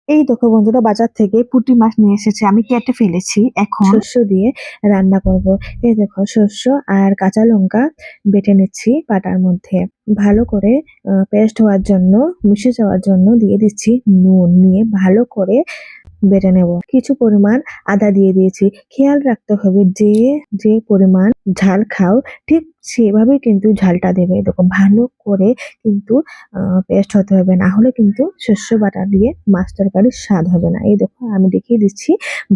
এই দেখো বন্ধুরা, বাজার থেকে পুঁটি মাছ নিয়ে এসেছে, আমি কেটে ফেলেছি। এখন শস্য দিয়ে রান্না করব। এই দেখো, শস্য আর কাঁচা লঙ্কা বেটে নিচ্ছি পাটার মধ্যে। ভালো করে পেস্ট হওয়ার জন্য, মিশে যাওয়ার জন্য দিয়ে দিচ্ছি নুন। নিয়ে ভালো করে বেটে নেব। কিছু পরিমাণ আদা দিয়ে দিয়েছি। খেয়াল রাখতে হবে যে যে পরিমাণ ঝাল খাও ঠিক সেভাবে কিন্তু ঝালটা দেবে। দেখো, ভালো করে কিন্তু পেস্ট হতে হবে, না হলে কিন্তু শস্য বাটা দিয়ে মাছ তরকারির স্বাদ হবে না। এই দেখো, আমি দেখিয়ে দিচ্ছি,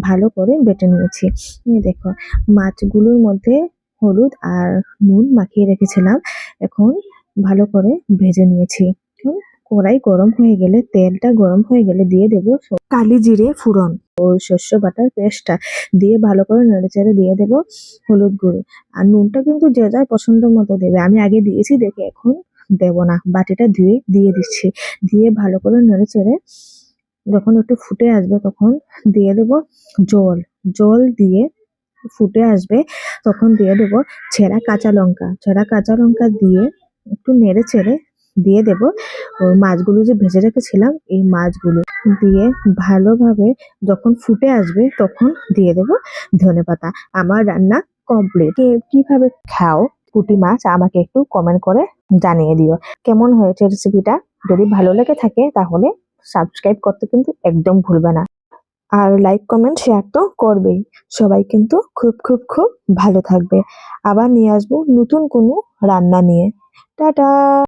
ভালো করে বেটে নিয়েছি। এই দেখো, মাছগুলোর মধ্যে হলুদ আর নুন মাখিয়ে রেখেছিলাম, এখন ভালো করে ভেজে নিয়েছি। এখন কড়াই গরম হয়ে গেলে, তেলটা গরম হয়ে গেলে দিয়ে দেবো কালি জিরে ফোড়ন ও শস্য বাটার পেস্টটা দিয়ে ভালো করে নেড়েচেড়ে দিয়ে দেবো হলুদ গুঁড়ো। আর নুনটা কিন্তু যে যার পছন্দ মতো দেবে, আমি আগে দিয়েছি দেখে এখন দেব না। বাটিটা ধুয়ে দিয়ে দিচ্ছি, দিয়ে ভালো করে নেড়েচেড়ে যখন একটু ফুটে আসবে তখন দিয়ে দেবো জল। জল দিয়ে ফুটে আসবে তখন দিয়ে দেবো ছেঁড়া কাঁচা লঙ্কা দিয়ে একটু নেড়ে চেড়ে দিয়ে দেবো মাছগুলো যে ভেজে রেখেছিলাম, এই মাছগুলো দিয়ে ভালোভাবে যখন ফুটে আসবে তখন দিয়ে দেবো ধনেপাতা। আমার রান্না কমপ্লিট। কে কিভাবে খাও পুঁটি মাছ আমাকে একটু কমেন্ট করে জানিয়ে দিও কেমন হয়েছে রেসিপিটা। যদি ভালো লেগে থাকে তাহলে সাবস্ক্রাইব করতে কিন্তু একদম ভুলবে না, আর লাইক কমেন্ট শেয়ার তো করবেই। সবাই কিন্তু খুব খুব খুব ভালো থাকবে। আবার নিয়ে আসবো নতুন কোনো রান্না নিয়ে। টাটা।